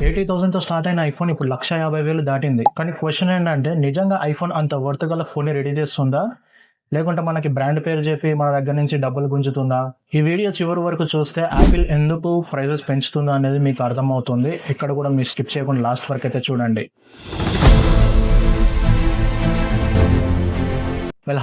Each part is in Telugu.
80,000తో స్టార్ట్ అయిన ఐఫోన్ ఇప్పుడు 1,50,000 దాటింది. కానీ క్వశ్చన్ ఏంటంటే నిజంగా ఐఫోన్ అంత వర్త్ గల ఫోన్‌ని రెడీ చేస్తుందా? లేకుంటే మనకి బ్రాండ్ పేరు చెప్పి మన దగ్గర నుంచి డబ్బులు గుంజుతుందా? ఈ వీడియో చివరి వరకు చూస్తే యాపిల్ ఎందుకు ప్రైజెస్ పెంచుతుందా అనేది మీకు అర్థమవుతుంది. ఇక్కడ కూడా మీరు స్కిప్ చేయకుండా లాస్ట్ వరకు అయితే చూడండి.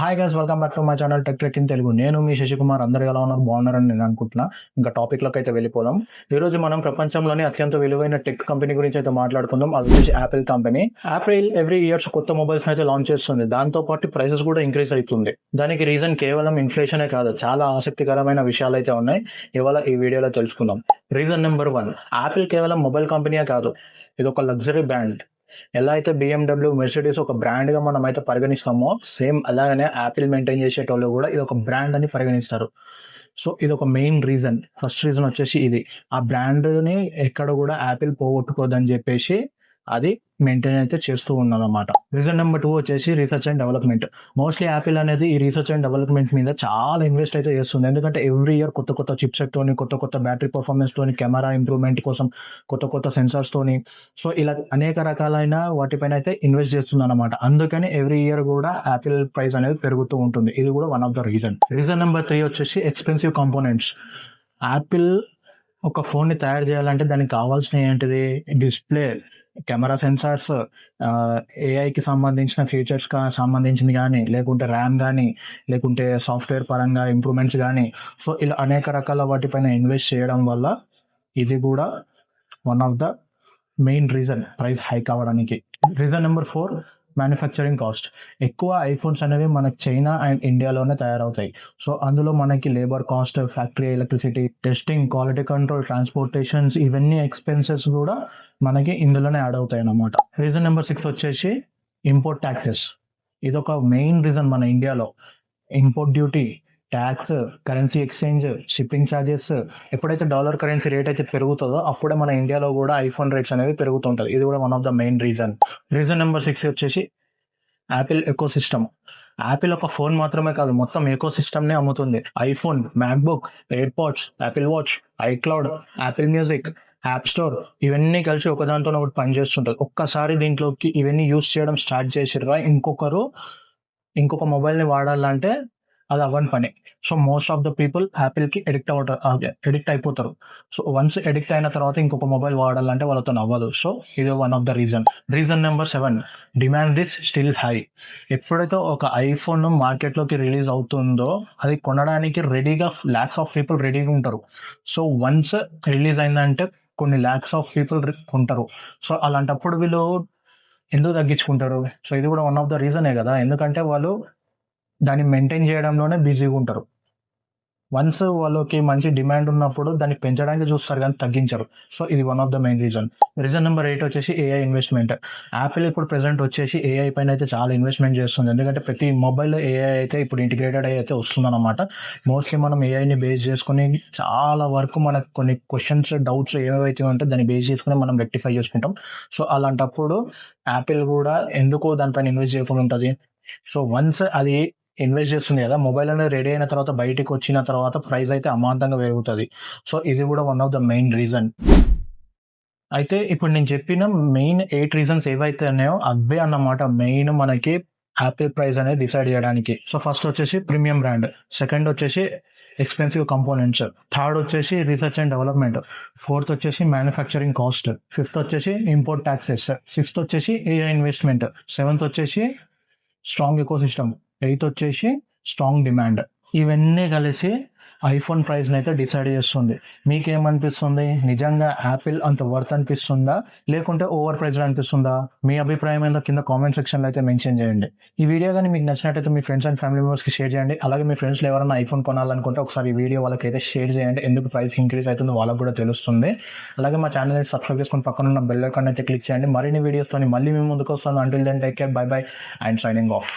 Hi guys, welcome back to my channel tech trek in Telugu. నేను మీ శశికుమార్. అందరు ఎలా ఉన్నారు? బాగున్నారని నేను అనుకుంటున్నా. ఇంకా టాపిక్లోకి అయితే వెళ్ళిపోదాం. ఈరోజు మనం ప్రపంచంలోనే అత్యంత విలువైన టెక్ కంపెనీ గురించి అయితే మాట్లాడుకుందాం. అది వచ్చేసి Apple company. Apple every years కొత్త మొబైల్స్ అయితే లాంచ్ చేస్తుంది. దాంతో పాటు ప్రైసెస్ కూడా ఇంక్రీజ్ అవుతుంది. దానికి రీజన్ కేవలం ఇన్ఫ్లేషనే కాదు, చాలా ఆసక్తికరమైన విషయాలు అయితే ఉన్నాయి. ఇవాళ ఈ వీడియోలో తెలుసుకుందాం. రీజన్ నెంబర్ 1, యాపిల్ కేవలం మొబైల్ కంపెనీయే కాదు, ఇది ఒక లగ్జరీ బ్రాండ్. ఎలా అయితే BMW, మెర్సిడీస్ ఒక బ్రాండ్గా మనం అయితే పరిగణిస్తామో, సేమ్ అలాగనే యాపిల్ మెయింటైన్ చేసేటోళ్ళు కూడా ఇది ఒక బ్రాండ్ అని పరిగణిస్తారు. సో ఇది ఒక మెయిన్ రీజన్. ఫస్ట్ రీజన్ వచ్చేసి ఇది, ఆ బ్రాండ్ని ఎక్కడ కూడా యాపిల్ పోగొట్టుకోదని చెప్పేసి అది మెయింటైన్ అయితే చేస్తూ ఉన్నదన్నమాట. రీజన్ నెంబర్ 2 వచ్చేసి research and development. Mostly Apple అనేది ఈ రీసెర్చ్ అండ్ డెవలప్మెంట్ మీద చాలా ఇన్వెస్ట్ అయితే చేస్తుంది. ఎందుకంటే ఎవ్రీ ఇయర్ కొత్త కొత్త చిప్సెట్ తోని, కొత్త కొత్త బ్యాటరీ పర్ఫార్మెన్స్ తోని, కెమెరా ఇంప్రూవ్మెంట్ కోసం కొత్త కొత్త సెన్సార్స్ తోని, సో ఇలా అనేక రకాలైన వాటిపైన అయితే ఇన్వెస్ట్ చేస్తుంది అనమాట. అందుకని ఎవ్రీ ఇయర్ కూడా యాపిల్ ప్రైస్ అనేది పెరుగుతూ ఉంటుంది. ఇది కూడా one of the reason. Reason number 3 వచ్చేసి ఎక్స్పెన్సివ్ కాంపోనెంట్స్. యాపిల్ ఒక ఫోన్ని తయారు చేయాలంటే దానికి కావాల్సిన ఏంటిది? డిస్ప్లే, కెమెరా సెన్సార్స్, ఏఐకి సంబంధించిన ఫీచర్స్ సంబంధించింది కానీ, లేకుంటే ర్యామ్ కానీ, లేకుంటే సాఫ్ట్వేర్ పరంగా ఇంప్రూవ్మెంట్స్ కానీ, సో ఇలా అనేక రకాల వాటిపైన ఇన్వెస్ట్ చేయడం వల్ల ఇది కూడా one of the main reason price hike అవ్వడానికి. Reason number 4, manufacturing cost. ఎక్కువ ఐఫోన్స్ అనేవి మనకి చైనా అండ్ ఇండియాలోనే తయారవుతాయి. సో అందులో మనకి labour cost, factory electricity, testing, quality control, transportations, ఇవన్నీ ఎక్స్పెన్సెస్ కూడా మనకి ఇందులోనే యాడ్ అవుతాయి అన్నమాట. రీజన్ నెంబర్ 6 వచ్చేసి ఇంపోర్ట్ ట్యాక్సెస్. ఇదొక మెయిన్ రీజన్. మన ఇండియాలో import duty, tax, currency exchange, shipping charges, ఎప్పుడైతే డాలర్ కరెన్సీ రేట్ అయితే పెరుగుతుందో అప్పుడే మన ఇండియాలో కూడా ఐఫోన్ రేట్స్ అనేవి పెరుగుతుంటుంది. ఇది కూడా one of the main reason. Reason number 6 వచ్చేసి యాపిల్ ఎకో సిస్టమ్. యాపిల్ ఒక ఫోన్ మాత్రమే కాదు, మొత్తం ఎకో సిస్టమ్నే అమ్ముతుంది. IPhone, MacBook, AirPods, Apple Watch, iCloud, Apple Music, App Store, ఇవన్నీ కలిసి ఒకదాంతో ఒకటి పనిచేస్తుంటుంది. ఒక్కసారి దీంట్లోకి ఇవన్నీ యూస్ చేయడం స్టార్ట్ చేసిర్రా ఇంకొక మొబైల్ని వాడాలంటే అది అవ్వని పని. So most of the people యాపిల్కి ఎడిక్ట్ అయిపోతారు. సో వన్స్ ఎడిక్ట్ అయిన తర్వాత ఇంకొక మొబైల్ వాడాలంటే వాళ్ళతో అవ్వదు. సో ఇది one of the reason. Reason number 7, demand is still high. ఎప్పుడైతే ఒక ఐఫోన్ మార్కెట్లోకి రిలీజ్ అవుతుందో అది కొనడానికి రెడీగా ల్యాక్స్ ఆఫ్ పీపుల్ రెడీగా ఉంటారు. సో వన్స్ రిలీజ్ అయిందంటే కొన్ని ల్యాక్స్ ఆఫ్ పీపుల్ కొంటారు. సో అలాంటప్పుడు వీళ్ళు ఎందుకు తగ్గించుకుంటారు? సో ఇది కూడా వన్ ఆఫ్ ద రీజనే కదా, ఎందుకంటే వాళ్ళు దాన్ని మెయింటైన్ చేయడంలోనే బిజీగా ఉంటారు. వన్స్ వాళ్ళకి మంచి డిమాండ్ ఉన్నప్పుడు దాన్ని పెంచడానికి చూస్తారు కానీ తగ్గించరు. సో ఇది one of the main reason. Reason number 8 వచ్చేసి ఏఐ ఇన్వెస్ట్మెంట్. యాపిల్ ఇప్పుడు ప్రెసెంట్ వచ్చేసి ఏఐ పైన అయితే చాలా ఇన్వెస్ట్మెంట్ చేస్తుంది. ఎందుకంటే ప్రతి మొబైల్లో ఏఐ అయితే ఇప్పుడు ఇంటిగ్రేటెడ్ అయితే వస్తుందన్నమాట. మోస్ట్లీ మనం ఏఐని బేస్ చేసుకుని చాలా వరకు మనకు కొన్ని క్వశ్చన్స్, డౌట్స్ ఏవైతే ఉంటే దాన్ని బేస్ చేసుకుని మనం రెక్టిఫై చేసుకుంటాం. సో అలాంటప్పుడు యాపిల్ కూడా ఎందుకు దానిపైన ఇన్వెస్ట్ చేయకుండా ఉంటుంది? సో వన్స్ అది ఇన్వెస్ట్ చేస్తుంది కదా, మొబైల్ అనేది రెడీ అయిన తర్వాత బయటికి వచ్చిన తర్వాత ప్రైస్ అయితే అమాంతంగా పెరుగుతుంది. సో ఇది కూడా one of the main reason. అయితే ఇప్పుడు నేను చెప్పిన మెయిన్ 8 రీజన్స్ ఏవైతే ఉన్నాయో అవే అన్నమాట మెయిన్ మనకి యాపిల్ ప్రైస్ అనేది డిసైడ్ చేయడానికి. సో ఫస్ట్ వచ్చేసి ప్రీమియం బ్రాండ్, సెకండ్ వచ్చేసి ఎక్స్పెన్సివ్ కంపోనెంట్స్, థర్డ్ వచ్చేసి రీసెర్చ్ అండ్ డెవలప్మెంట్, ఫోర్త్ వచ్చేసి మ్యానుఫ్యాక్చరింగ్ కాస్ట్, ఫిఫ్త్ వచ్చేసి ఇంపోర్ట్ ట్యాక్సెస్, సిక్స్త్ వచ్చేసి ఏఐ ఇన్వెస్ట్మెంట్, సెవెంత్ వచ్చేసి స్ట్రాంగ్ ఎకో సిస్టమ్, ఎయిత్ వచ్చేసి స్ట్రాంగ్ డిమాండ్. ఇవన్నీ కలిసి ఐఫోన్ ప్రైస్ని అయితే డిసైడ్ చేస్తుంది. మీకేమనిపిస్తుంది? నిజంగా యాపిల్ అంత వర్త్ అనిపిస్తుందా, లేకుంటే ఓవర్ ప్రైస్డ్ అనిపిస్తుందా? మీ అభిప్రాయం ఏందో కింద కామెంట్ సెక్షన్లో అయితే మెన్షన్ చేయండి. ఈ వీడియో కానీ మీకు నచ్చినట్టయితే మీ ఫ్రెండ్స్ అండ్ ఫ్యామిలీ మెంబర్స్కి షేర్ చేయండి. అలాగే మీ ఫ్రెండ్స్లో ఎవరైనా ఐఫోన్ కొనాలనుకుంటే ఒకసారి ఈ వీడియో వాళ్ళకైతే షేర్ చేయండి. ఎందుకు ప్రైస్ ఇంక్రీజ్ అవుతుందో వాళ్ళకు కూడా తెలుస్తుంది. అలాగే మా ఛానల్ని సబ్స్క్రైబ్ చేసుకుని పక్కన ఉన్న బెల్ ఐకాన్ అయితే క్లిక్ చేయండి. మరిన్ని వీడియోస్తో మళ్ళీ మేము ముందుకు వస్తాను. Until then take care, bye bye and signing of.